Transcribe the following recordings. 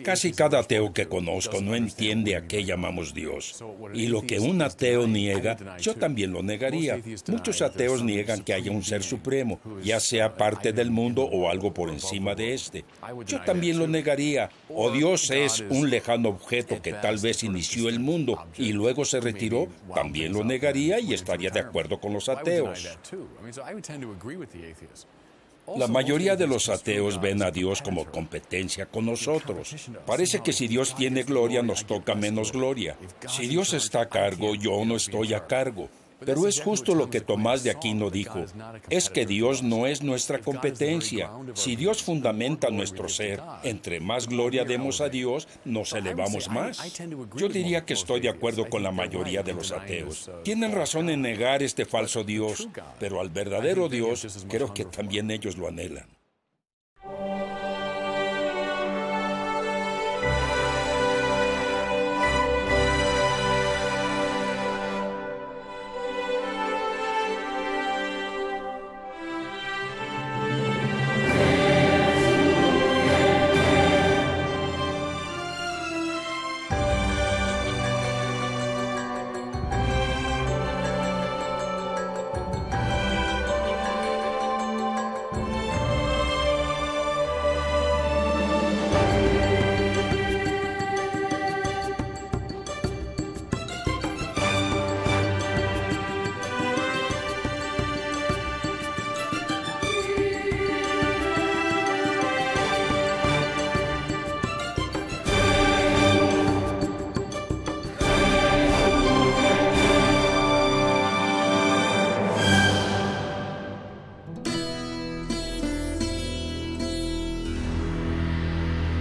Casi cada ateo que conozco no entiende a qué llamamos Dios. Y lo que un ateo niega, yo también lo negaría. Muchos ateos niegan que haya un ser supremo, ya sea parte del mundo o algo por encima de este. Yo también lo negaría. O Dios es un lejano objeto que tal vez inició el mundo y luego se retiró, también lo negaría y estaría de acuerdo con los ateos. La mayoría de los ateos ven a Dios como competencia con nosotros. Parece que si Dios tiene gloria, nos toca menos gloria. Si Dios está a cargo, yo no estoy a cargo. Pero es justo lo que Tomás de Aquino dijo. Es que Dios no es nuestra competencia. Si Dios fundamenta nuestro ser, entre más gloria demos a Dios, nos elevamos más. Yo diría que estoy de acuerdo con la mayoría de los ateos. Tienen razón en negar este falso Dios, pero al verdadero Dios, creo que también ellos lo anhelan.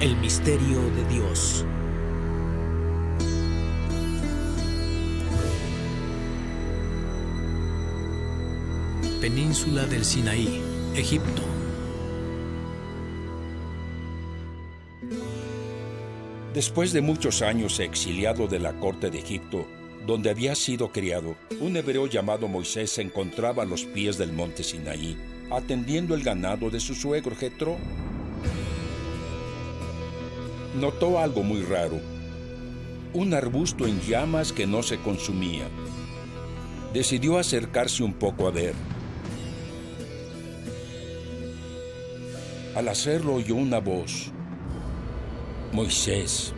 El misterio de Dios. Península del Sinaí, Egipto. Después de muchos años exiliado de la corte de Egipto, donde había sido criado, un hebreo llamado Moisés se encontraba a los pies del monte Sinaí, atendiendo el ganado de su suegro Jetro. Notó algo muy raro, un arbusto en llamas que no se consumía. Decidió acercarse un poco a ver. Al hacerlo oyó una voz. Moisés,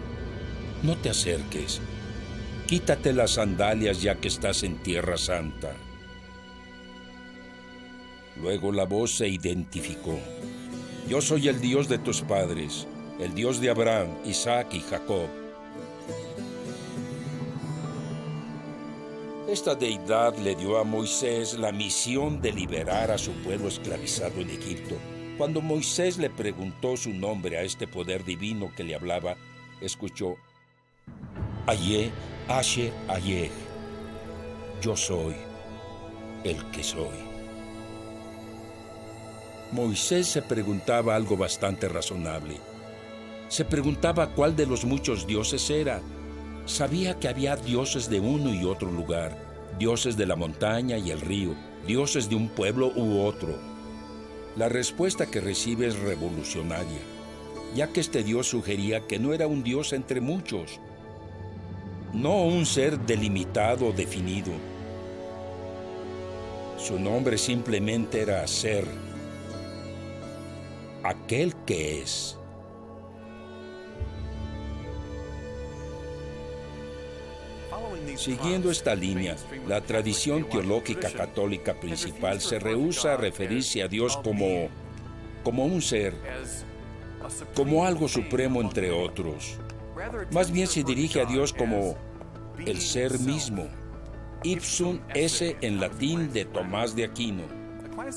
no te acerques. Quítate las sandalias ya que estás en Tierra Santa. Luego la voz se identificó. Yo soy el Dios de tus padres, el Dios de Abraham, Isaac y Jacob. Esta deidad le dio a Moisés la misión de liberar a su pueblo esclavizado en Egipto. Cuando Moisés le preguntó su nombre a este poder divino que le hablaba, escuchó: Ayeh, Asher, Ayeh. Yo soy el que soy. Moisés se preguntaba algo bastante razonable. Se preguntaba cuál de los muchos dioses era. Sabía que había dioses de uno y otro lugar, dioses de la montaña y el río, dioses de un pueblo u otro. La respuesta que recibe es revolucionaria, ya que este Dios sugería que no era un Dios entre muchos, no un ser delimitado o definido. Su nombre simplemente era ser, aquel que es. Siguiendo esta línea, la tradición teológica católica principal se rehúsa a referirse a Dios como un ser, como algo supremo entre otros. Más bien se dirige a Dios como el ser mismo, ipsum esse en latín de Tomás de Aquino.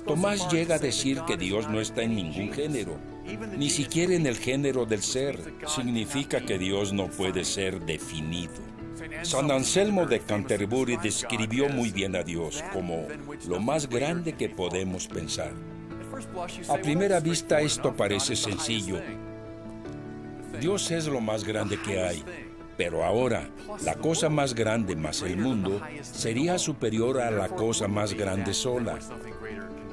Tomás llega a decir que Dios no está en ningún género, ni siquiera en el género del ser. Significa que Dios no puede ser definido. San Anselmo de Canterbury describió muy bien a Dios como lo más grande que podemos pensar. A primera vista esto parece sencillo. Dios es lo más grande que hay, pero ahora la cosa más grande más el mundo sería superior a la cosa más grande sola.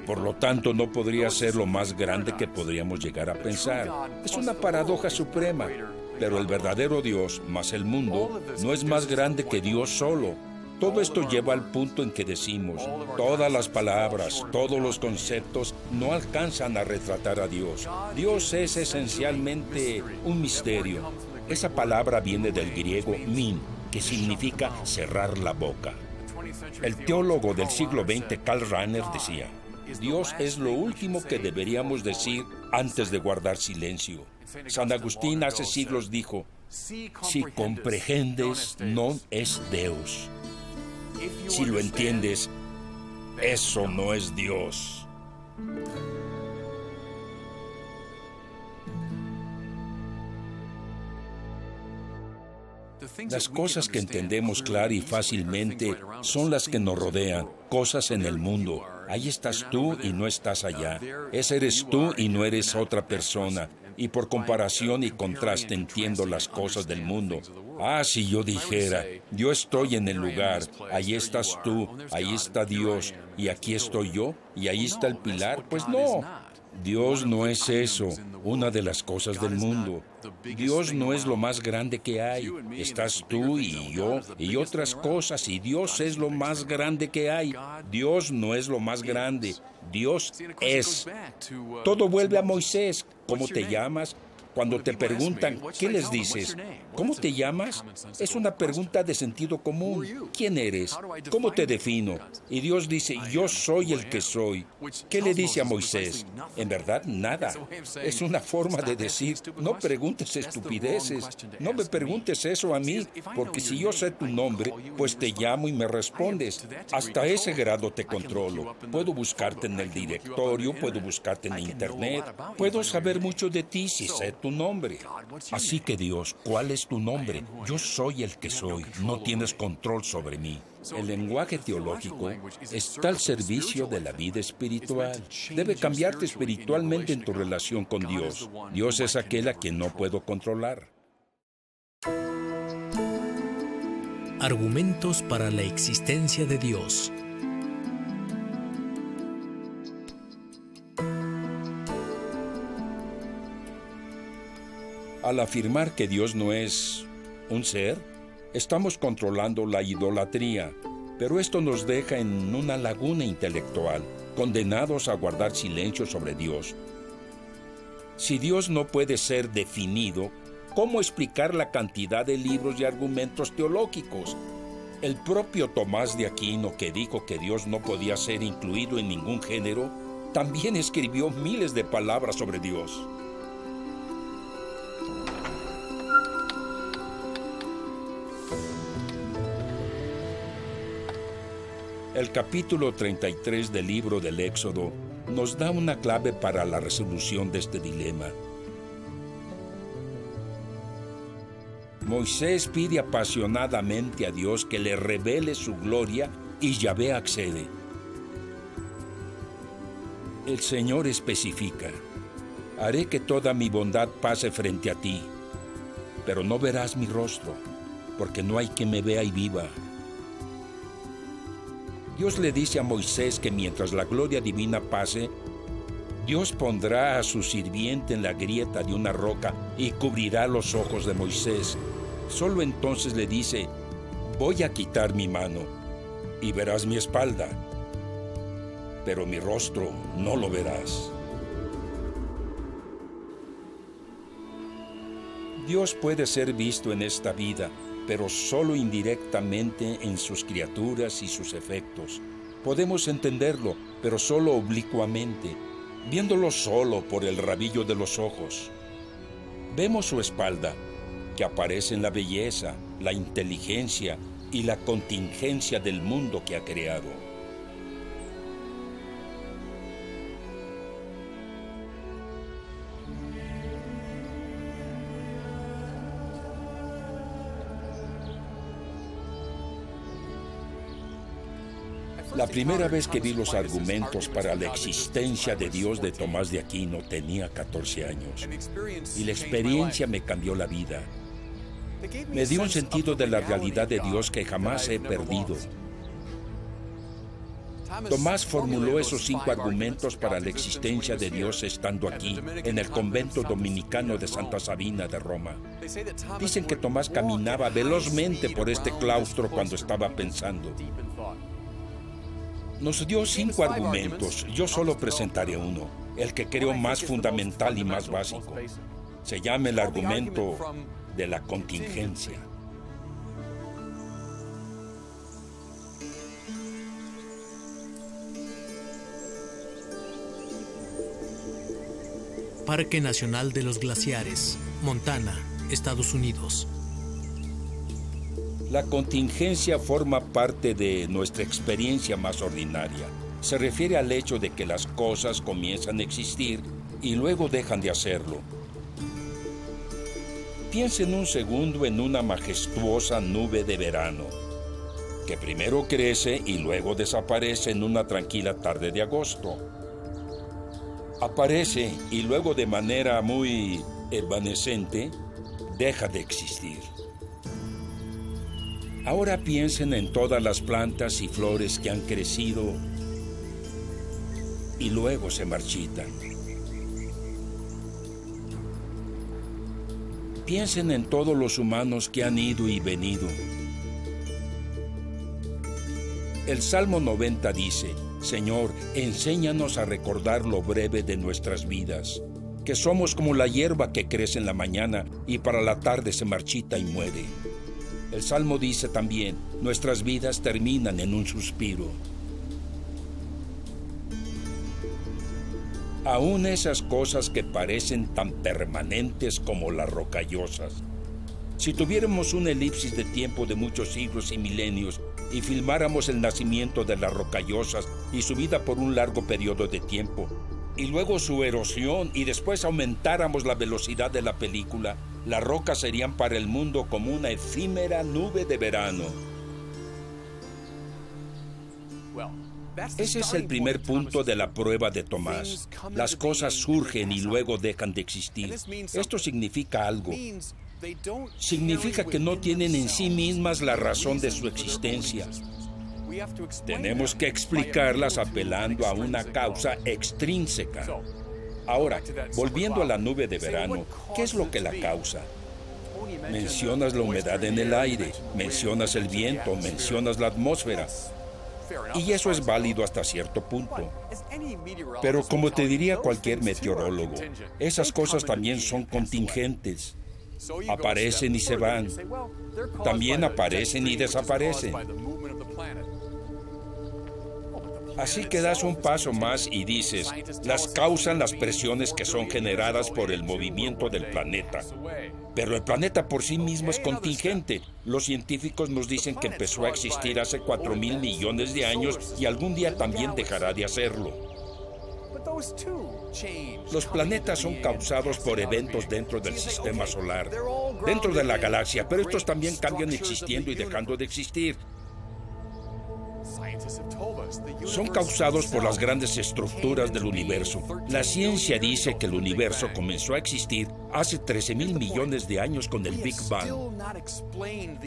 Por lo tanto, no podría ser lo más grande que podríamos llegar a pensar. Es una paradoja suprema. Pero el verdadero Dios, más el mundo, no es más grande que Dios solo. Todo esto lleva al punto en que decimos, todas las palabras, todos los conceptos no alcanzan a retratar a Dios. Dios es esencialmente un misterio. Esa palabra viene del griego min, que significa cerrar la boca. El teólogo del siglo XX, Karl Rahner, decía, Dios es lo último que deberíamos decir antes de guardar silencio. San Agustín hace siglos dijo, si comprehendes, non es Deus. Si lo entiendes, eso no es Dios. Las cosas que entendemos clara y fácilmente son las que nos rodean, cosas en el mundo. Ahí estás tú y no estás allá. Ese eres tú y no eres otra persona. Y por comparación y contraste entiendo las cosas del mundo. Ah, si yo dijera, yo estoy en el lugar, ahí estás tú, ahí está Dios, y aquí estoy yo, y ahí está el pilar, pues no. Dios no es eso, una de las cosas del mundo. Dios no es lo más grande que hay. Estás tú y yo y otras cosas, y Dios es lo más grande que hay. Dios no es lo más grande. Dios es. Todo vuelve a Moisés. ¿Cómo te llamas? Cuando te preguntan, ¿qué les dices? ¿Cómo te llamas? Es una pregunta de sentido común. ¿Quién eres? ¿Cómo te defino? Y Dios dice, yo soy el que soy. ¿Qué le dice a Moisés? En verdad, nada. Es una forma de decir, no preguntes estupideces. No me preguntes eso a mí, porque si yo sé tu nombre, pues te llamo y me respondes. Hasta ese grado te controlo. Puedo buscarte en el directorio, puedo buscarte en Internet. Puedo saber mucho de ti si sé tu nombre. Así que Dios, ¿cuál es tu nombre? Yo soy el que soy. No tienes control sobre mí. El lenguaje teológico está al servicio de la vida espiritual. Debe cambiarte espiritualmente en tu relación con Dios. Dios es aquel a quien no puedo controlar. Argumentos para la existencia de Dios. Al afirmar que Dios no es un ser, estamos controlando la idolatría, pero esto nos deja en una laguna intelectual, condenados a guardar silencio sobre Dios. Si Dios no puede ser definido, ¿cómo explicar la cantidad de libros y argumentos teológicos? El propio Tomás de Aquino, que dijo que Dios no podía ser incluido en ningún género, también escribió miles de palabras sobre Dios. El capítulo 33 del libro del Éxodo nos da una clave para la resolución de este dilema. Moisés pide apasionadamente a Dios que le revele su gloria y Yahvé accede. El Señor especifica, haré que toda mi bondad pase frente a ti, pero no verás mi rostro, porque no hay quien me vea y viva. Dios le dice a Moisés que mientras la gloria divina pase, Dios pondrá a su sirviente en la grieta de una roca y cubrirá los ojos de Moisés. Solo entonces le dice, voy a quitar mi mano y verás mi espalda, pero mi rostro no lo verás. Dios puede ser visto en esta vida, pero solo indirectamente en sus criaturas y sus efectos. Podemos entenderlo, pero solo oblicuamente, viéndolo solo por el rabillo de los ojos. Vemos su espalda, que aparece en la belleza, la inteligencia y la contingencia del mundo que ha creado. La primera vez que vi los argumentos para la existencia de Dios de Tomás de Aquino tenía 14 años y la experiencia me cambió la vida. Me dio un sentido de la realidad de Dios que jamás he perdido. Tomás formuló esos 5 argumentos para la existencia de Dios estando aquí, en el convento dominicano de Santa Sabina de Roma. Dicen que Tomás caminaba velozmente por este claustro cuando estaba pensando. Nos dio 5 argumentos, yo solo presentaré uno, el que creo más fundamental y más básico. Se llama el argumento de la contingencia. Parque Nacional de los Glaciares, Montana, Estados Unidos. La contingencia forma parte de nuestra experiencia más ordinaria. Se refiere al hecho de que las cosas comienzan a existir y luego dejan de hacerlo. Piensen un segundo en una majestuosa nube de verano, que primero crece y luego desaparece en una tranquila tarde de agosto. Aparece y luego de manera muy evanescente deja de existir. Ahora piensen en todas las plantas y flores que han crecido y luego se marchitan. Piensen en todos los humanos que han ido y venido. El Salmo 90 dice: Señor, enséñanos a recordar lo breve de nuestras vidas, que somos como la hierba que crece en la mañana y para la tarde se marchita y muere. El Salmo dice también: nuestras vidas terminan en un suspiro. Aún esas cosas que parecen tan permanentes como las rocallosas. Si tuviéramos una elipsis de tiempo de muchos siglos y milenios y filmáramos el nacimiento de las rocallosas y su vida por un largo periodo de tiempo, y luego su erosión y después aumentáramos la velocidad de la película, las rocas serían para el mundo como una efímera nube de verano. Ese es el primer punto de la prueba de Tomás. Las cosas surgen y luego dejan de existir. Esto significa algo. Significa que no tienen en sí mismas la razón de su existencia. Tenemos que explicarlas apelando a una causa extrínseca. Ahora, volviendo a la nube de verano, ¿qué es lo que la causa? Mencionas la humedad en el aire, mencionas el viento, mencionas la atmósfera. Y eso es válido hasta cierto punto. Pero como te diría cualquier meteorólogo, esas cosas también son contingentes. Aparecen y se van. También aparecen y desaparecen. Así que das un paso más y dices, las causan las presiones que son generadas por el movimiento del planeta. Pero el planeta por sí mismo es contingente. Los científicos nos dicen que empezó a existir hace 4,000 millones de años y algún día también dejará de hacerlo. Los planetas son causados por eventos dentro del sistema solar, dentro de la galaxia, pero estos también cambian existiendo y dejando de existir. Son causados por las grandes estructuras del universo. La ciencia dice que el universo comenzó a existir hace 13,000 millones de años con el Big Bang.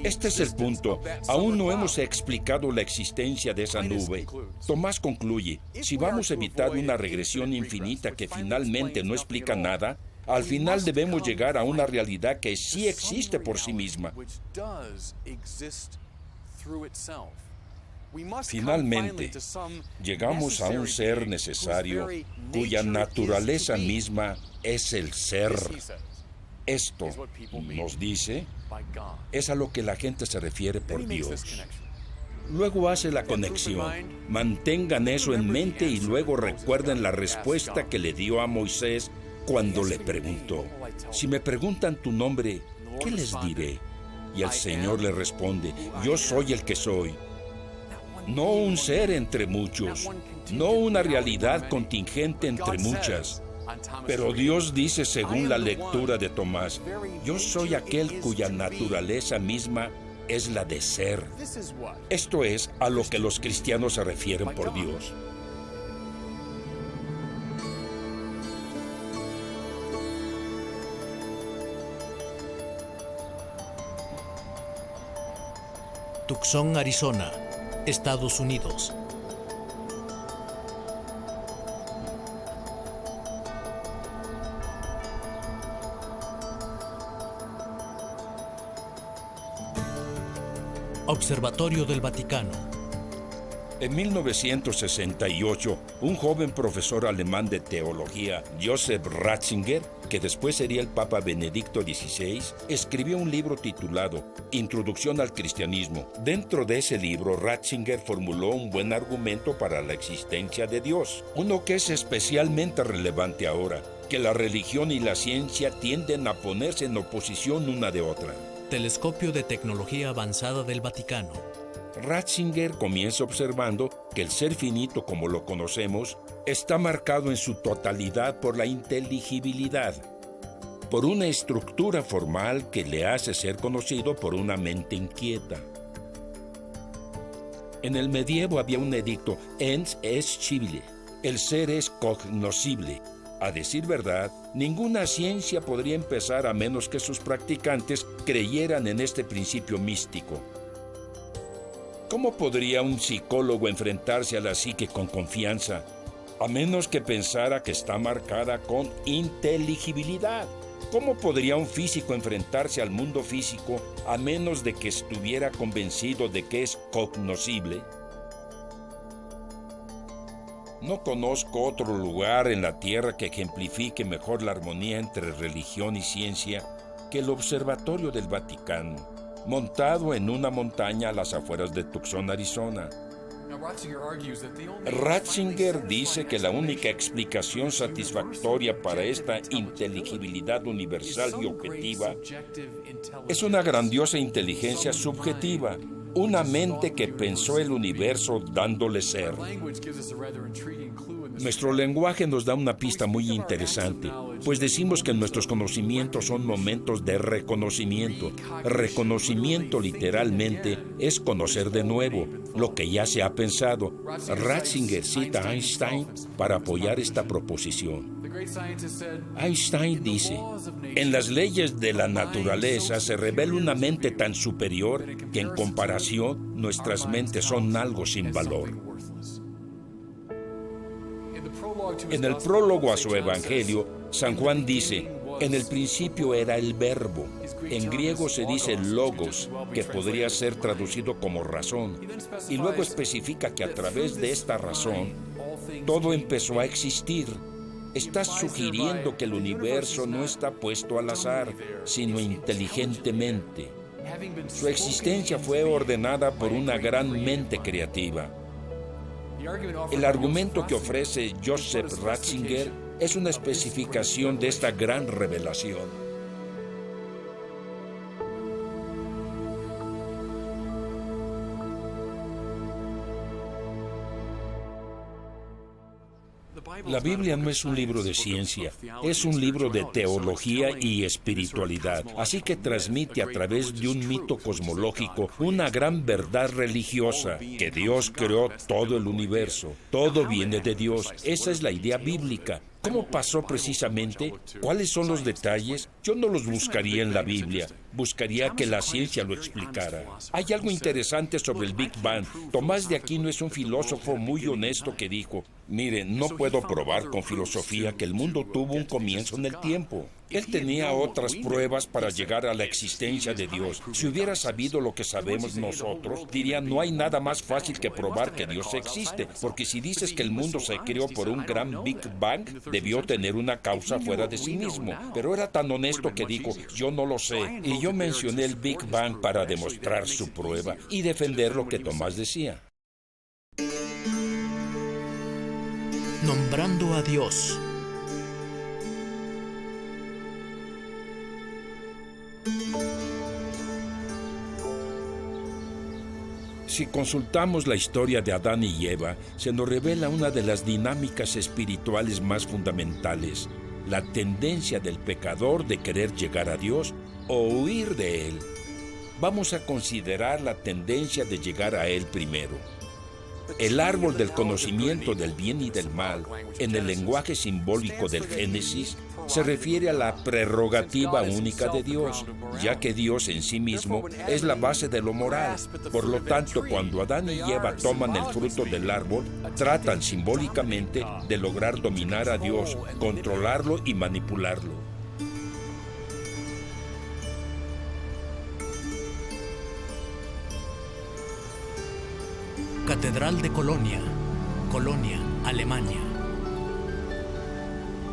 Este es el punto. Aún no hemos explicado la existencia de esa nube. Tomás concluye, si vamos a evitar una regresión infinita que finalmente no explica nada, al final debemos llegar a una realidad que sí existe por sí misma. Finalmente, llegamos a un ser necesario cuya naturaleza misma es el ser. Esto, nos dice, es a lo que la gente se refiere por Dios. Luego hace la conexión. Mantengan eso en mente y luego recuerden la respuesta que le dio a Moisés cuando le preguntó: si me preguntan tu nombre, ¿qué les diré? Y el Señor le responde: yo soy el que soy. No un ser entre muchos, no una realidad contingente entre muchas. Pero Dios dice, según la lectura de Tomás, yo soy aquel cuya naturaleza misma es la de ser. Esto es a lo que los cristianos se refieren por Dios. Tucson, Arizona, Estados Unidos. Observatorio del Vaticano. En 1968, un joven profesor alemán de teología, Joseph Ratzinger, que después sería el Papa Benedicto XVI, escribió un libro titulado Introducción al Cristianismo. Dentro de ese libro, Ratzinger formuló un buen argumento para la existencia de Dios, uno que es especialmente relevante ahora, que la religión y la ciencia tienden a ponerse en oposición una de otra. Telescopio de tecnología avanzada del Vaticano. Ratzinger comienza observando que el ser finito como lo conocemos está marcado en su totalidad por la inteligibilidad, por una estructura formal que le hace ser conocido por una mente inquieta. En el medievo había un edicto, ens est scibile, el ser es cognoscible. A decir verdad, ninguna ciencia podría empezar a menos que sus practicantes creyeran en este principio místico. ¿Cómo podría un psicólogo enfrentarse a la psique con confianza, a menos que pensara que está marcada con inteligibilidad? ¿Cómo podría un físico enfrentarse al mundo físico a menos de que estuviera convencido de que es cognoscible? No conozco otro lugar en la Tierra que ejemplifique mejor la armonía entre religión y ciencia que el Observatorio del Vaticano, montado en una montaña a las afueras de Tucson, Arizona. Ratzinger dice que la única explicación satisfactoria para esta inteligibilidad universal y objetiva es una grandiosa inteligencia subjetiva, una mente que pensó el universo dándole ser. Nuestro lenguaje nos da una pista muy interesante, pues decimos que nuestros conocimientos son momentos de reconocimiento. Reconocimiento literalmente es conocer de nuevo lo que ya se ha pensado. Ratzinger cita a Einstein para apoyar esta proposición. Einstein dice, en las leyes de la naturaleza se revela una mente tan superior que en comparación nuestras mentes son algo sin valor. En el prólogo a su Evangelio, San Juan dice, en el principio era el verbo. En griego se dice logos, que podría ser traducido como razón. Y luego especifica que a través de esta razón, todo empezó a existir. Está sugiriendo que el universo no está puesto al azar, sino inteligentemente. Su existencia fue ordenada por una gran mente creativa. El argumento que ofrece Joseph Ratzinger es una especificación de esta gran revelación. La Biblia no es un libro de ciencia, es un libro de teología y espiritualidad, así que transmite a través de un mito cosmológico una gran verdad religiosa, que Dios creó todo el universo, todo viene de Dios. Esa es la idea bíblica. ¿Cómo pasó precisamente? ¿Cuáles son los detalles? Yo no los buscaría en la Biblia. Buscaría que la ciencia lo explicara. Hay algo interesante sobre el Big Bang. Tomás de Aquino es un filósofo muy honesto que dijo, miren, no puedo probar con filosofía que el mundo tuvo un comienzo en el tiempo. Él tenía otras pruebas para llegar a la existencia de Dios. Si hubiera sabido lo que sabemos nosotros, diría, no hay nada más fácil que probar que Dios existe, porque si dices que el mundo se creó por un gran Big Bang, debió tener una causa fuera de sí mismo. Pero era tan honesto que dijo, yo no lo sé, y yo mencioné el Big Bang para demostrar su prueba y defender lo que Tomás decía. Nombrando a Dios. Si consultamos la historia de Adán y Eva, se nos revela una de las dinámicas espirituales más fundamentales, la tendencia del pecador de querer llegar a Dios o huir de Él. Vamos a considerar la tendencia de llegar a Él primero. El árbol del conocimiento del bien y del mal, en el lenguaje simbólico del Génesis, se refiere a la prerrogativa única de Dios, ya que Dios en sí mismo es la base de lo moral. Por lo tanto, cuando Adán y Eva toman el fruto del árbol, tratan simbólicamente de lograr dominar a Dios, controlarlo y manipularlo. Catedral de Colonia, Colonia, Alemania.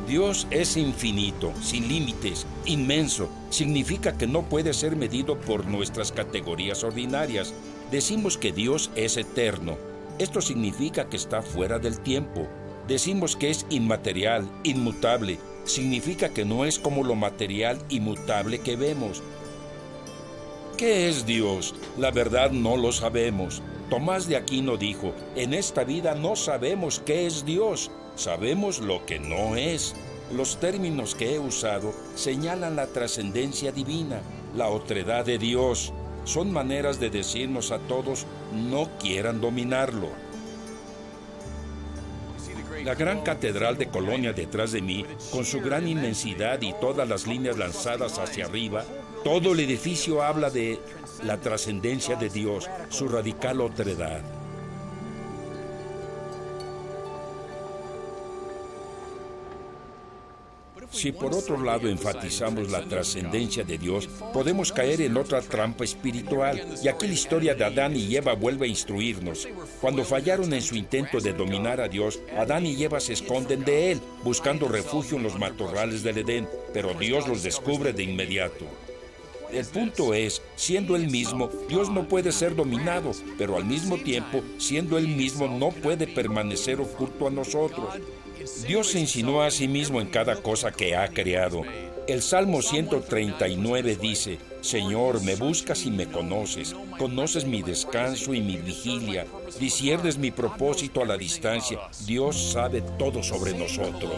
Dios es infinito, sin límites, inmenso. Significa que no puede ser medido por nuestras categorías ordinarias. Decimos que Dios es eterno. Esto significa que está fuera del tiempo. Decimos que es inmaterial, inmutable. Significa que no es como lo material inmutable que vemos. ¿Qué es Dios? La verdad no lo sabemos. Tomás de Aquino dijo, en esta vida no sabemos qué es Dios, sabemos lo que no es. Los términos que he usado señalan la trascendencia divina, la otredad de Dios. Son maneras de decirnos a todos, no quieran dominarlo. La gran catedral de Colonia detrás de mí, con su gran inmensidad y todas las líneas lanzadas hacia arriba, todo el edificio habla de la trascendencia de Dios, su radical otredad. Si por otro lado enfatizamos la trascendencia de Dios, podemos caer en otra trampa espiritual. Y aquí la historia de Adán y Eva vuelve a instruirnos. Cuando fallaron en su intento de dominar a Dios, Adán y Eva se esconden de Él, buscando refugio en los matorrales del Edén, pero Dios los descubre de inmediato. El punto es, siendo Él mismo, Dios no puede ser dominado, pero al mismo tiempo, siendo Él mismo, no puede permanecer oculto a nosotros. Dios se insinuó a sí mismo en cada cosa que ha creado. El Salmo 139 dice, Señor, me buscas y me conoces mi descanso y mi vigilia, disciernes mi propósito a la distancia. Dios sabe todo sobre nosotros.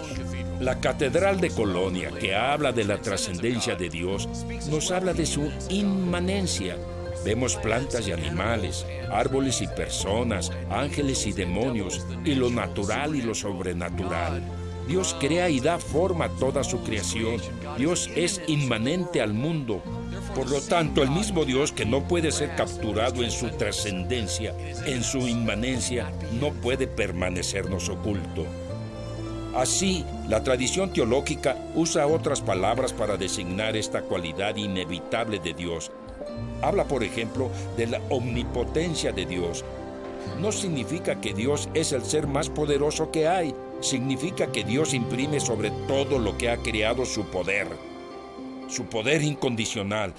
La Catedral de Colonia, que habla de la trascendencia de Dios, nos habla de su inmanencia. Vemos plantas y animales, árboles y personas, ángeles y demonios, y lo natural y lo sobrenatural. Dios crea y da forma a toda su creación. Dios es inmanente al mundo. Por lo tanto, el mismo Dios que no puede ser capturado en su trascendencia, en su inmanencia, no puede permanecernos oculto. Así, la tradición teológica usa otras palabras para designar esta cualidad inevitable de Dios. Habla, por ejemplo, de la omnipotencia de Dios. No significa que Dios es el ser más poderoso que hay. Significa que Dios imprime sobre todo lo que ha creado su poder incondicional.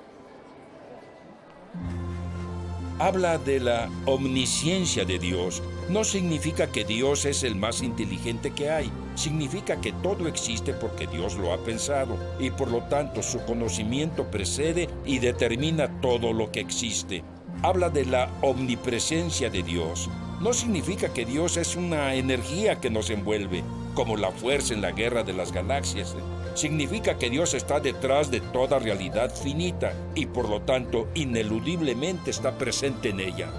Habla de la omnisciencia de Dios. No significa que Dios es el más inteligente que hay. Significa que todo existe porque Dios lo ha pensado y por lo tanto su conocimiento precede y determina todo lo que existe. Habla de la omnipresencia de Dios. No significa que Dios es una energía que nos envuelve, como la fuerza en la guerra de las galaxias. Significa que Dios está detrás de toda realidad finita y por lo tanto ineludiblemente está presente en ella.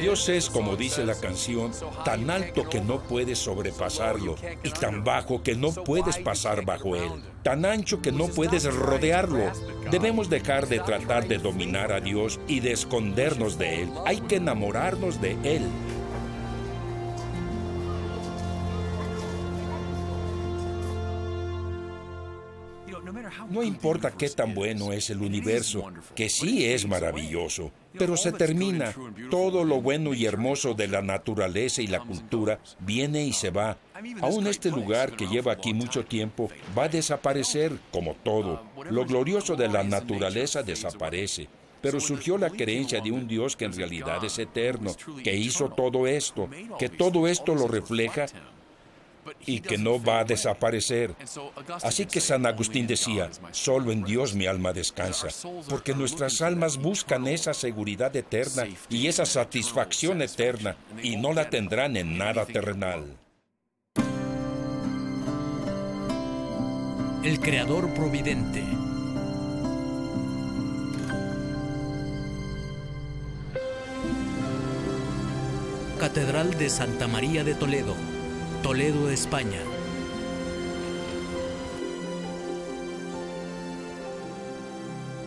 Dios es, como dice la canción, tan alto que no puedes sobrepasarlo y tan bajo que no puedes pasar bajo él, tan ancho que no puedes rodearlo. Debemos dejar de tratar de dominar a Dios y de escondernos de él. Hay que enamorarnos de él. No importa qué tan bueno es el universo, que sí es maravilloso, pero se termina. Todo lo bueno y hermoso de la naturaleza y la cultura viene y se va. Aún este lugar que lleva aquí mucho tiempo va a desaparecer, como todo. Lo glorioso de la naturaleza desaparece. Pero surgió la creencia de un Dios que en realidad es eterno, que hizo todo esto, que todo esto lo refleja y que no va a desaparecer. Así que San Agustín decía, solo en Dios mi alma descansa, porque nuestras almas buscan esa seguridad eterna y esa satisfacción eterna, y no la tendrán en nada terrenal. El Creador Providente. Catedral de Santa María de Toledo, Toledo, España.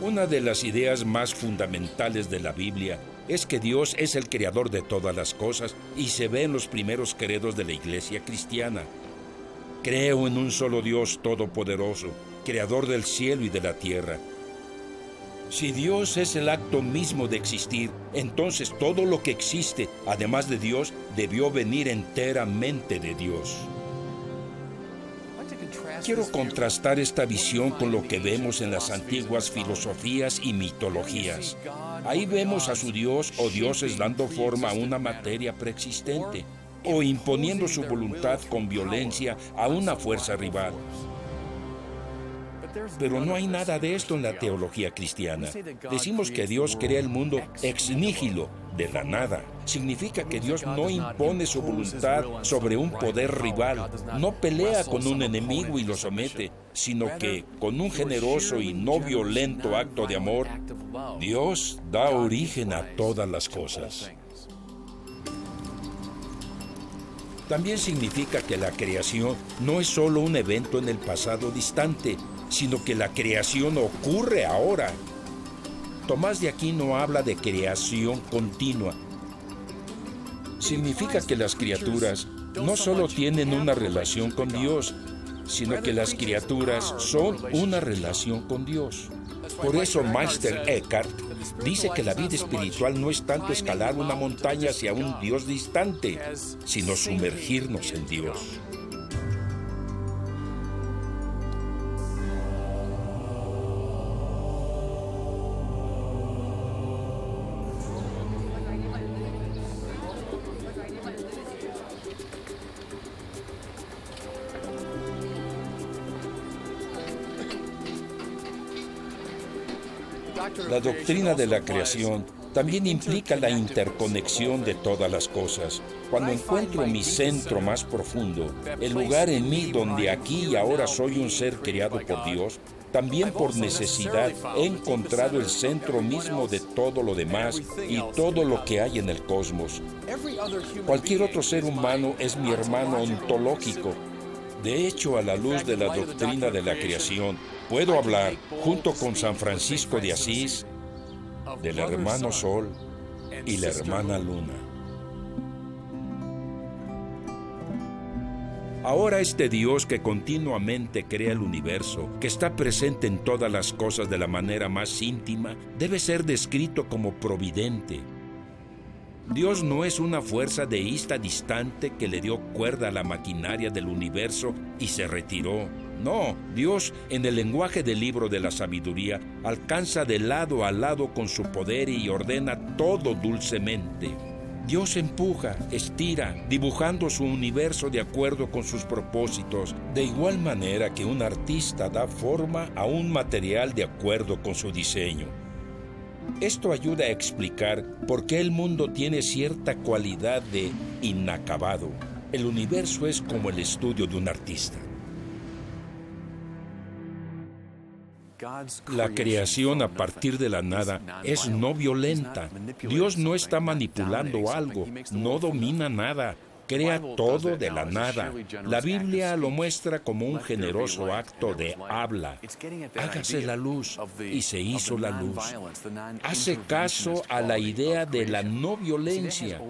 Una de las ideas más fundamentales de la Biblia es que Dios es el creador de todas las cosas y se ve en los primeros credos de la Iglesia cristiana. Creo en un solo Dios todopoderoso, creador del cielo y de la tierra. Si Dios es el acto mismo de existir, entonces todo lo que existe, además de Dios, debió venir enteramente de Dios. Quiero contrastar esta visión con lo que vemos en las antiguas filosofías y mitologías. Ahí vemos a su Dios o dioses dando forma a una materia preexistente, o imponiendo su voluntad con violencia a una fuerza rival. Pero no hay nada de esto en la teología cristiana. Decimos que Dios crea el mundo ex nihilo, de la nada. Significa que Dios no impone su voluntad sobre un poder rival, no pelea con un enemigo y lo somete, sino que, con un generoso y no violento acto de amor, Dios da origen a todas las cosas. También significa que la creación no es solo un evento en el pasado distante, sino que la creación ocurre ahora. Tomás de Aquino habla de creación continua. Significa que las criaturas no solo tienen una relación con Dios, sino que las criaturas son una relación con Dios. Por eso Meister Eckhart dice que la vida espiritual no es tanto escalar una montaña hacia un Dios distante, sino sumergirnos en Dios. La doctrina de la creación también implica la interconexión de todas las cosas. Cuando encuentro mi centro más profundo, el lugar en mí donde aquí y ahora soy un ser creado por Dios, también por necesidad he encontrado el centro mismo de todo lo demás y todo lo que hay en el cosmos. Cualquier otro ser humano es mi hermano ontológico. De hecho, a la luz de la doctrina de la creación, puedo hablar, junto con San Francisco de Asís, del hermano Sol y la hermana Luna. Ahora este Dios que continuamente crea el universo, que está presente en todas las cosas de la manera más íntima, debe ser descrito como providente. Dios no es una fuerza deísta distante que le dio cuerda a la maquinaria del universo y se retiró. No, Dios, en el lenguaje del libro de la sabiduría, alcanza de lado a lado con su poder y ordena todo dulcemente. Dios empuja, estira, dibujando su universo de acuerdo con sus propósitos, de igual manera que un artista da forma a un material de acuerdo con su diseño. Esto ayuda a explicar por qué el mundo tiene cierta cualidad de inacabado. El universo es como el estudio de un artista. La creación a partir de la nada es no violenta. Dios no está manipulando algo, no domina nada. Crea todo de la nada. La Biblia lo muestra como un generoso acto de habla. Hágase la luz, y se hizo la luz. Hace caso a la idea de la no violencia,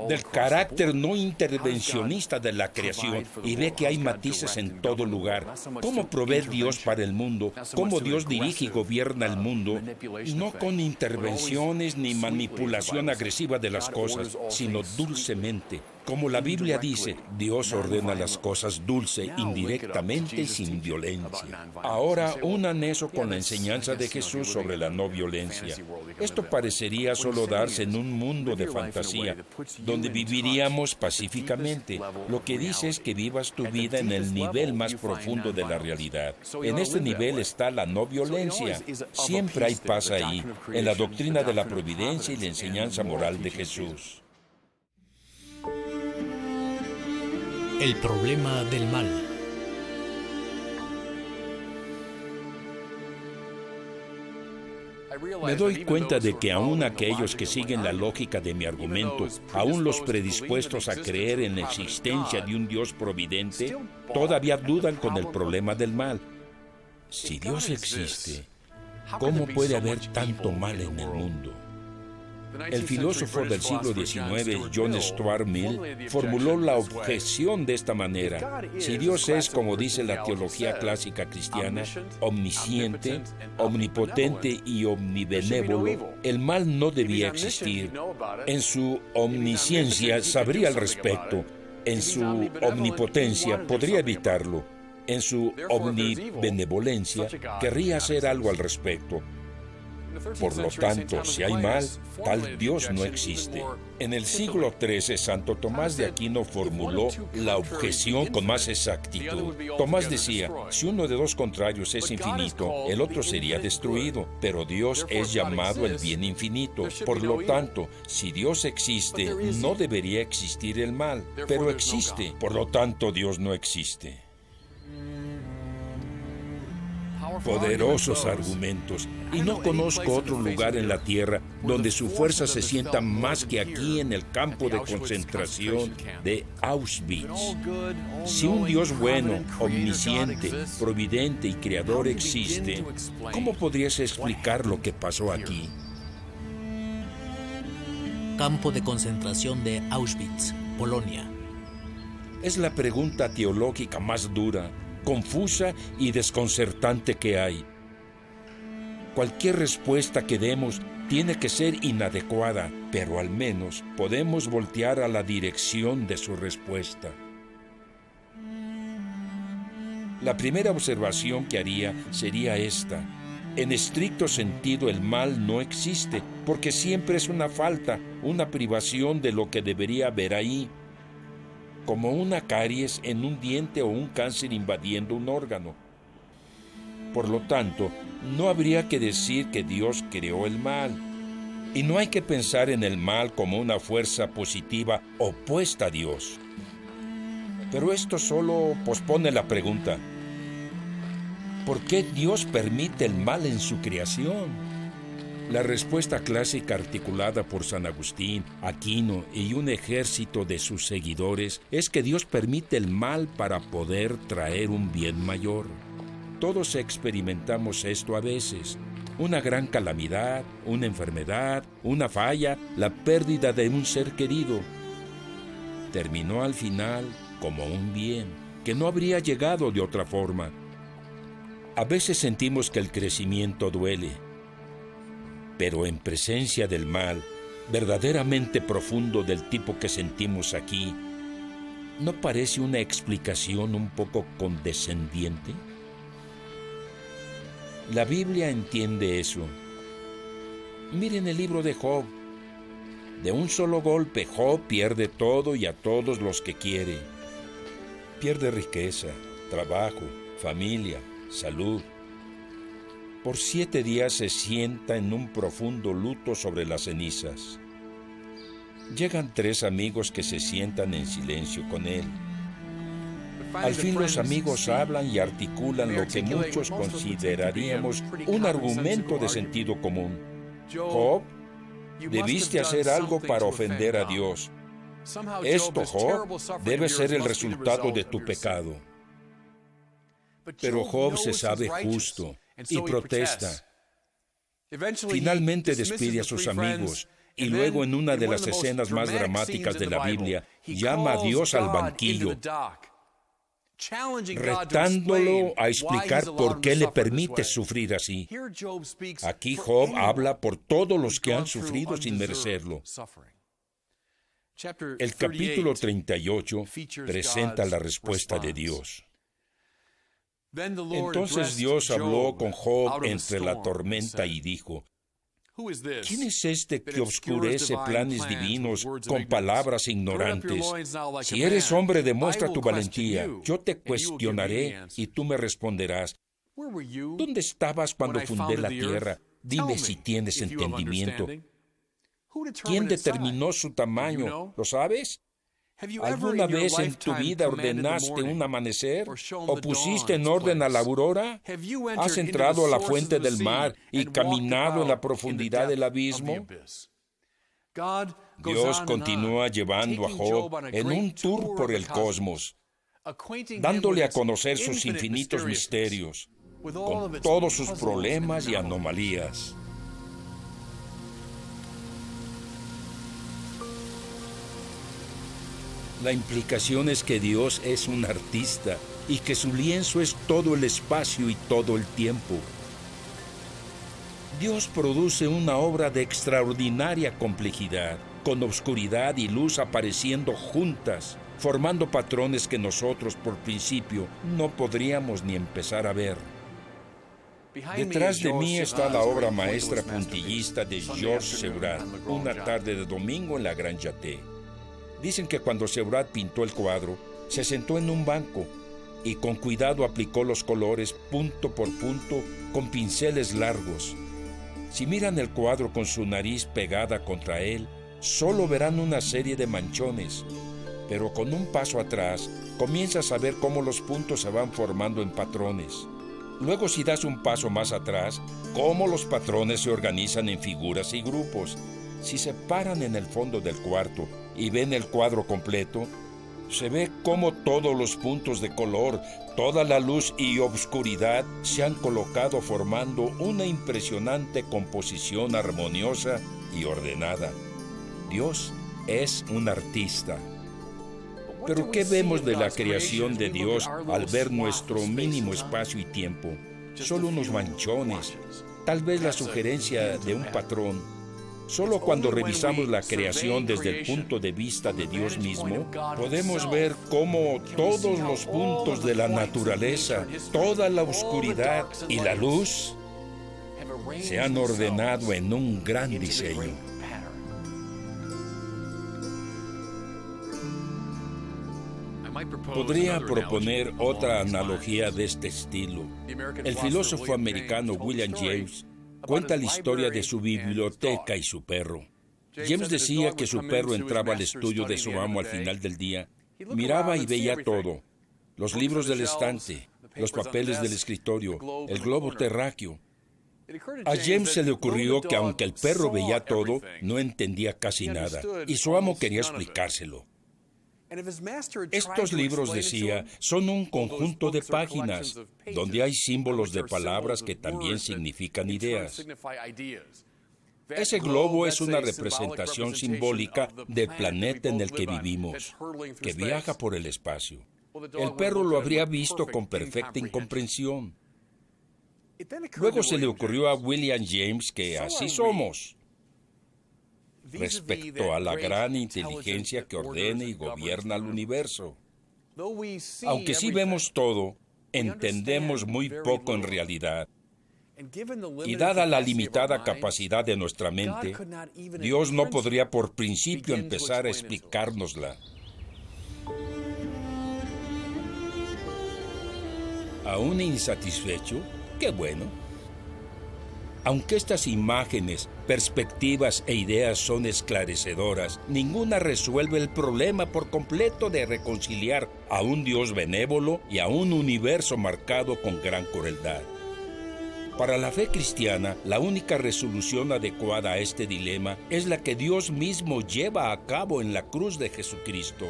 del carácter no intervencionista de la creación, y ve que hay matices en todo lugar. ¿Cómo provee Dios para el mundo? ¿Cómo Dios dirige y gobierna el mundo? Y no con intervenciones ni manipulación agresiva de las cosas, sino dulcemente. Como la Biblia dice, Dios ordena las cosas dulce, indirectamente y sin violencia. Ahora unan eso con la enseñanza de Jesús sobre la no violencia. Esto parecería solo darse en un mundo de fantasía, donde viviríamos pacíficamente. Lo que dice es que vivas tu vida en el nivel más profundo de la realidad. En este nivel está la no violencia. Siempre hay paz ahí, en la doctrina de la providencia y la enseñanza moral de Jesús. El problema del mal. Me doy cuenta de que aún aquellos que siguen la lógica de mi argumento, aún los predispuestos a creer en la existencia de un Dios providente, todavía dudan con el problema del mal. Si Dios existe, ¿cómo puede haber tanto mal en el mundo? El filósofo del siglo XIX, John Stuart Mill, formuló la objeción de esta manera: si Dios es, como dice la teología clásica cristiana, omnisciente, omnipotente y omnibenévolo, el mal no debía existir. En su omnisciencia sabría al respecto. En su omnipotencia podría evitarlo. En su omnibenevolencia querría hacer algo al respecto. Por lo tanto, si hay mal, tal Dios no existe. En el siglo XIII, Santo Tomás de Aquino formuló la objeción con más exactitud. Tomás decía: si uno de dos contrarios es infinito, el otro sería destruido, pero Dios es llamado el bien infinito. Por lo tanto, si Dios existe, no debería existir el mal, pero existe. Por lo tanto, Dios no existe. Poderosos argumentos, y no conozco otro lugar en la tierra donde su fuerza se sienta más que aquí en el campo de concentración de Auschwitz. Si un Dios bueno, omnisciente, providente y creador existe, ¿cómo podrías explicar lo que pasó aquí? Campo de concentración de Auschwitz, Polonia. Es la pregunta teológica más dura, confusa y desconcertante que hay. Cualquier respuesta que demos tiene que ser inadecuada, pero al menos podemos voltear a la dirección de su respuesta. La primera observación que haría sería esta: en estricto sentido, el mal no existe, porque siempre es una falta, una privación de lo que debería haber ahí, como una caries en un diente o un cáncer invadiendo un órgano. Por lo tanto, no habría que decir que Dios creó el mal. Y no hay que pensar en el mal como una fuerza positiva opuesta a Dios. Pero esto solo pospone la pregunta: ¿por qué Dios permite el mal en su creación? La respuesta clásica, articulada por San Agustín, Aquino y un ejército de sus seguidores, es que Dios permite el mal para poder traer un bien mayor. Todos experimentamos esto a veces: una gran calamidad, una enfermedad, una falla, la pérdida de un ser querido. Terminó al final como un bien, que no habría llegado de otra forma. A veces sentimos que el crecimiento duele, pero en presencia del mal, verdaderamente profundo del tipo que sentimos aquí, ¿no parece una explicación un poco condescendiente? La Biblia entiende eso. Miren el libro de Job. De un solo golpe, Job pierde todo y a todos los que quiere. Pierde riqueza, trabajo, familia, salud. Por 7 días se sienta en un profundo luto sobre las cenizas. Llegan 3 amigos que se sientan en silencio con él. Al fin los amigos hablan y articulan lo que muchos consideraríamos un argumento de sentido común. Job, debiste hacer algo para ofender a Dios. Esto, Job, debe ser el resultado de tu pecado. Pero Job se sabe justo y protesta. Finalmente despide a sus amigos y luego, en una de las escenas más dramáticas de la Biblia, llama a Dios al banquillo, retándolo a explicar por qué le permite sufrir así. Aquí Job habla por todos los que han sufrido sin merecerlo. El capítulo 38 presenta la respuesta de Dios. Entonces Dios habló con Job entre la tormenta y dijo: ¿quién es este que oscurece planes divinos con palabras ignorantes? Si eres hombre, demuestra tu valentía. Yo te cuestionaré y tú me responderás. ¿Dónde estabas cuando fundé la tierra? Dime si tienes entendimiento. ¿Quién determinó su tamaño? ¿Lo sabes? ¿Alguna vez en tu vida ordenaste un amanecer? ¿O pusiste en orden a la aurora? ¿Has entrado a la fuente del mar y caminado en la profundidad del abismo? Dios continúa llevando a Job en un tour por el cosmos, dándole a conocer sus infinitos misterios, con todos sus problemas y anomalías. La implicación es que Dios es un artista y que su lienzo es todo el espacio y todo el tiempo. Dios produce una obra de extraordinaria complejidad, con oscuridad y luz apareciendo juntas, formando patrones que nosotros, por principio, no podríamos ni empezar a ver. Detrás de mí está la obra maestra puntillista de Georges Seurat, Una tarde de domingo en la Grande Jatte. Dicen que cuando Seurat pintó el cuadro, se sentó en un banco y con cuidado aplicó los colores punto por punto con pinceles largos. Si miran el cuadro con su nariz pegada contra él, solo verán una serie de manchones, pero con un paso atrás comienzas a ver cómo los puntos se van formando en patrones. Luego, si das un paso más atrás, cómo los patrones se organizan en figuras y grupos. Si se paran en el fondo del cuarto y ven el cuadro completo, se ve cómo todos los puntos de color, toda la luz y obscuridad se han colocado formando una impresionante composición armoniosa y ordenada. Dios es un artista. Pero ¿qué vemos de la creación de Dios al ver nuestro mínimo espacio y tiempo? Solo unos manchones, tal vez la sugerencia de un patrón. Solo cuando revisamos la creación desde el punto de vista de Dios mismo, podemos ver cómo todos los puntos de la naturaleza, toda la oscuridad y la luz se han ordenado en un gran diseño. Podría proponer otra analogía de este estilo. El filósofo americano William James cuenta la historia de su biblioteca y su perro. James decía que su perro entraba al estudio de su amo al final del día, miraba y veía todo: los libros del estante, los papeles del escritorio, el globo terráqueo. A James se le ocurrió que aunque el perro veía todo, no entendía casi nada, y su amo quería explicárselo. Estos libros, decía, son un conjunto de páginas donde hay símbolos de palabras que también significan ideas. Ese globo es una representación simbólica del planeta en el que vivimos, que viaja por el espacio. El perro lo habría visto con perfecta incomprensión. Luego se le ocurrió a William James que así somos. Respecto a la gran inteligencia que ordena y gobierna el universo. Aunque sí vemos todo, entendemos muy poco en realidad. Y dada la limitada capacidad de nuestra mente, Dios no podría por principio empezar a explicárnosla. ¿Aún insatisfecho? ¡Qué bueno! Aunque estas imágenes, perspectivas e ideas son esclarecedoras, ninguna resuelve el problema por completo de reconciliar a un Dios benévolo y a un universo marcado con gran crueldad. Para la fe cristiana, la única resolución adecuada a este dilema es la que Dios mismo lleva a cabo en la cruz de Jesucristo.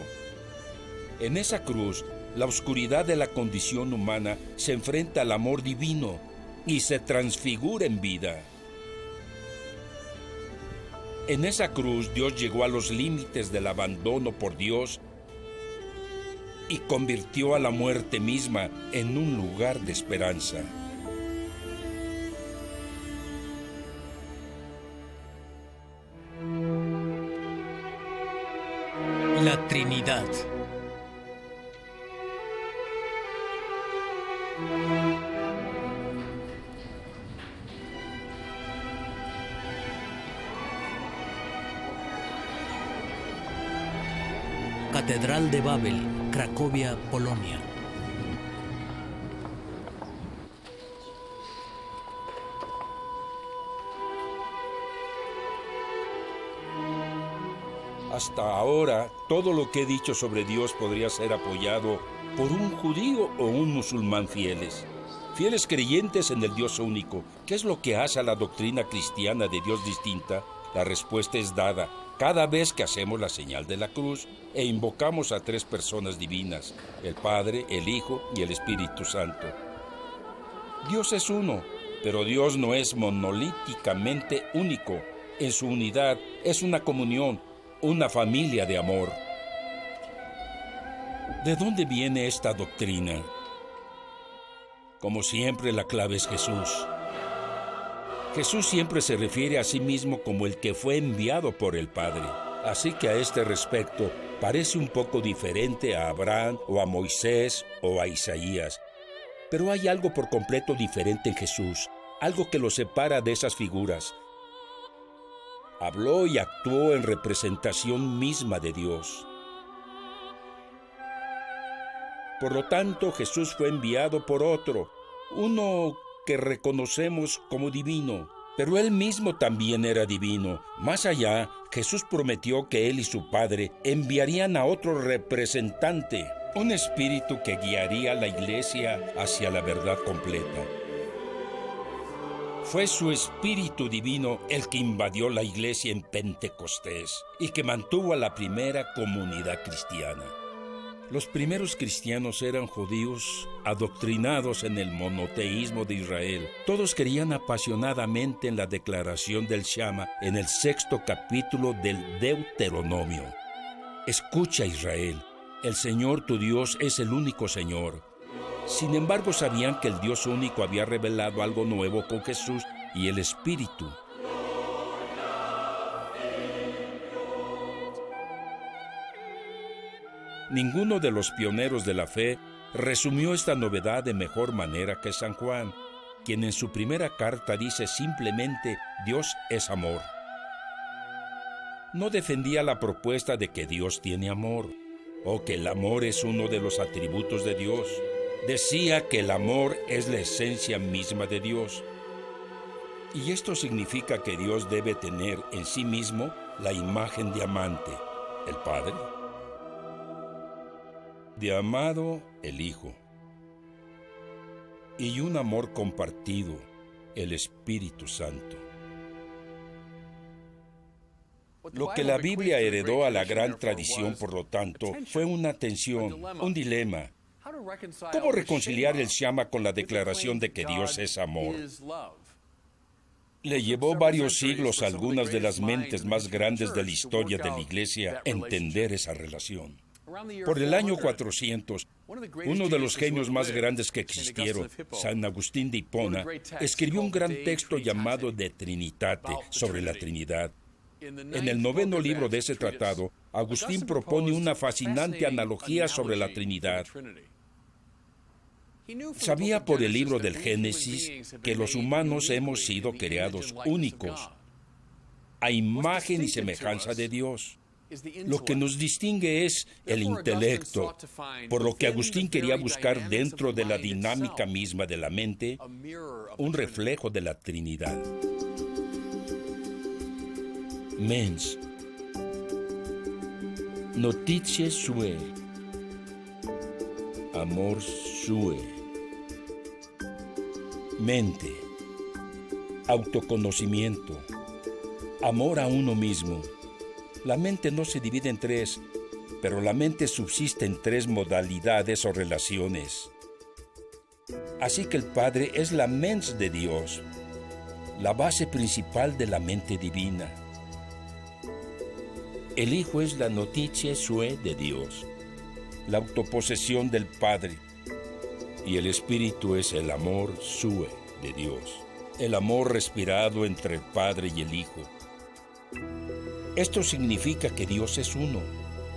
En esa cruz, la oscuridad de la condición humana se enfrenta al amor divino y se transfigura en vida. En esa cruz, Dios llegó a los límites del abandono por Dios y convirtió a la muerte misma en un lugar de esperanza. La Trinidad. Catedral de Babel, Cracovia, Polonia. Hasta ahora, todo lo que he dicho sobre Dios podría ser apoyado por un judío o un musulmán fieles creyentes en el Dios único. ¿Qué es lo que hace a la doctrina cristiana de Dios distinta? La respuesta es dada cada vez que hacemos la señal de la cruz e invocamos a tres personas divinas: el Padre, el Hijo y el Espíritu Santo. Dios es uno, pero Dios no es monolíticamente único. En su unidad es una comunión, una familia de amor. ¿De dónde viene esta doctrina? Como siempre, la clave es Jesús. Jesús siempre se refiere a sí mismo como el que fue enviado por el Padre. Así que a este respecto, parece un poco diferente a Abraham o a Moisés o a Isaías. Pero hay algo por completo diferente en Jesús, algo que lo separa de esas figuras. Habló y actuó en representación misma de Dios. Por lo tanto, Jesús fue enviado por otro, uno que reconocemos como divino, pero Él mismo también era divino. Más allá, Jesús prometió que Él y su Padre enviarían a otro representante, un espíritu que guiaría a la iglesia hacia la verdad completa. Fue su Espíritu Divino el que invadió la iglesia en Pentecostés y que mantuvo a la primera comunidad cristiana. Los primeros cristianos eran judíos adoctrinados en el monoteísmo de Israel. Todos creían apasionadamente en la declaración del Shama en el 6º capítulo del Deuteronomio. Escucha, Israel, el Señor tu Dios es el único Señor. Sin embargo, sabían que el Dios único había revelado algo nuevo con Jesús y el Espíritu. Ninguno de los pioneros de la fe resumió esta novedad de mejor manera que San Juan, quien en su primera carta dice simplemente: Dios es amor. No defendía la propuesta de que Dios tiene amor, o que el amor es uno de los atributos de Dios. Decía que el amor es la esencia misma de Dios. Y esto significa que Dios debe tener en sí mismo la imagen de amante, el Padre; de amado, el Hijo; y un amor compartido, el Espíritu Santo. Lo que la Biblia heredó a la gran tradición, por lo tanto, fue una tensión, un dilema. ¿Cómo reconciliar el Shama con la declaración de que Dios es amor? Le llevó varios siglos a algunas de las mentes más grandes de la historia de la Iglesia entender esa relación. Por el año 400, uno de los genios más grandes que existieron, San Agustín de Hipona, escribió un gran texto llamado De Trinitate, sobre la Trinidad. En el 9º libro de ese tratado, Agustín propone una fascinante analogía sobre la Trinidad. Sabía por el libro del Génesis que los humanos hemos sido creados únicos, a imagen y semejanza de Dios. Lo que nos distingue es el intelecto, por lo que Agustín quería buscar dentro de la dinámica misma de la mente un reflejo de la Trinidad. Mens notitie sue, amor sue. Mente, autoconocimiento, amor a uno mismo. La mente no se divide en tres, pero la mente subsiste en tres modalidades o relaciones. Así que el Padre es la mens de Dios, la base principal de la mente divina. El Hijo es la notitia sue de Dios, la autoposesión del Padre. Y el Espíritu es el amor sue de Dios, el amor respirado entre el Padre y el Hijo. Esto significa que Dios es uno,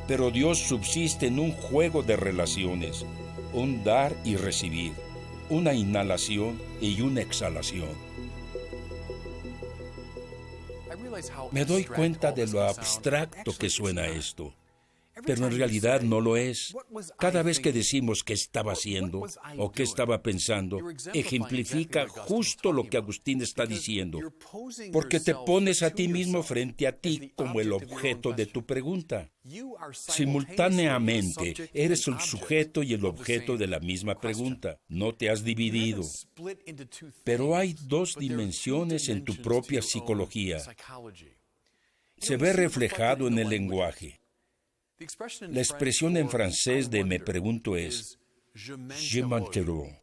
pero Dios subsiste en un juego de relaciones, un dar y recibir, una inhalación y una exhalación. Me doy cuenta de lo abstracto que suena esto, pero en realidad no lo es. Cada vez que decimos qué estaba haciendo o qué estaba pensando, ejemplifica justo lo que Agustín está diciendo, porque te pones a ti mismo frente a ti como el objeto de tu pregunta. Simultáneamente, eres el sujeto y el objeto de la misma pregunta. No te has dividido. Pero hay dos dimensiones en tu propia psicología. Se ve reflejado en el lenguaje. La expresión en francés de me pregunto es je m'interroge.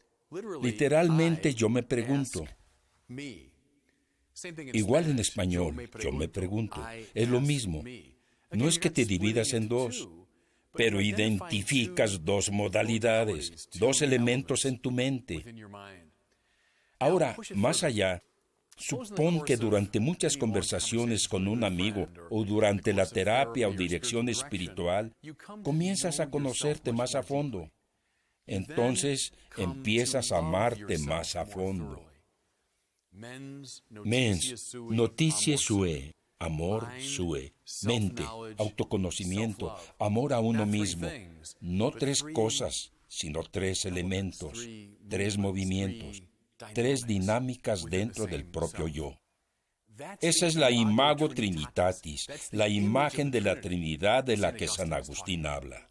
Literalmente, yo me pregunto. Igual en español, yo me pregunto. Es lo mismo. No es que te dividas en dos, pero identificas dos modalidades, dos elementos en tu mente. Ahora, más allá, supón que durante muchas conversaciones con un amigo o durante la terapia o dirección espiritual, comienzas a conocerte más a fondo. Entonces, empiezas a amarte más a fondo. Mens, notitie sue, amor sue, mente, autoconocimiento, amor a uno mismo. No tres cosas, sino tres elementos, tres movimientos, tres dinámicas dentro del propio yo. Esa es la imago Trinitatis, la imagen de la Trinidad de la que San Agustín habla.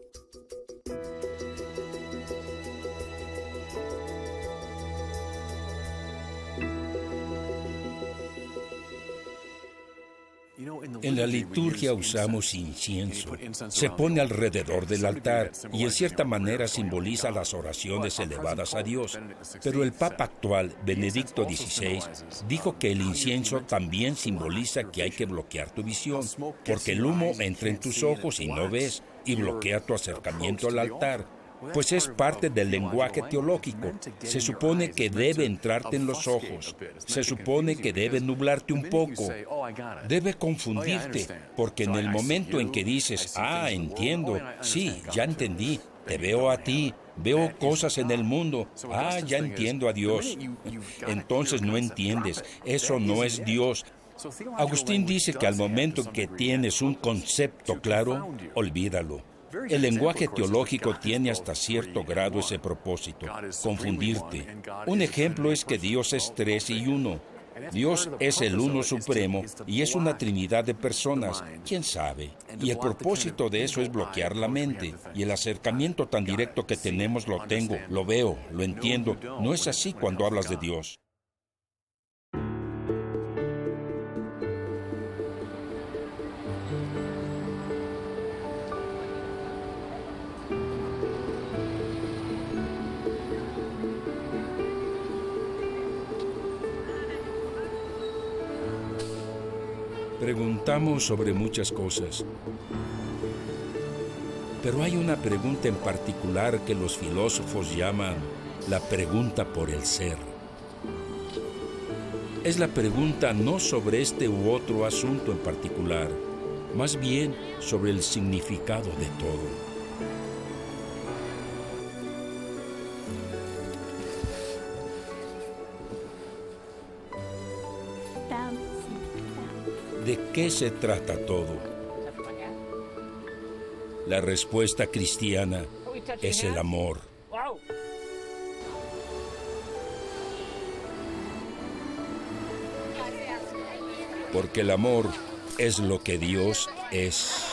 En la liturgia usamos incienso. Se pone alrededor del altar y en cierta manera simboliza las oraciones elevadas a Dios. Pero el Papa actual, Benedicto XVI, dijo que el incienso también simboliza que hay que bloquear tu visión, porque el humo entra en tus ojos y no ves, y bloquea tu acercamiento al altar. Pues es parte del lenguaje teológico. Se supone que debe entrarte en los ojos. Se supone que debe nublarte un poco. Debe confundirte, porque en el momento en que dices, entiendo, sí, ya entendí, te veo a ti, veo cosas en el mundo, ya entiendo a Dios. Entonces no entiendes, eso no es Dios. Agustín dice que al momento que tienes un concepto claro, olvídalo. El lenguaje teológico tiene hasta cierto grado ese propósito, confundirte. Un ejemplo es que Dios es tres y uno. Dios es el uno supremo y es una trinidad de personas, ¿quién sabe? Y el propósito de eso es bloquear la mente. Y el acercamiento tan directo que tenemos lo tengo, lo veo, lo entiendo. No es así cuando hablas de Dios. Preguntamos sobre muchas cosas, pero hay una pregunta en particular que los filósofos llaman la pregunta por el ser. Es la pregunta no sobre este u otro asunto en particular, más bien sobre el significado de todo. ¿De qué se trata todo? La respuesta cristiana es el amor. Porque el amor es lo que Dios es.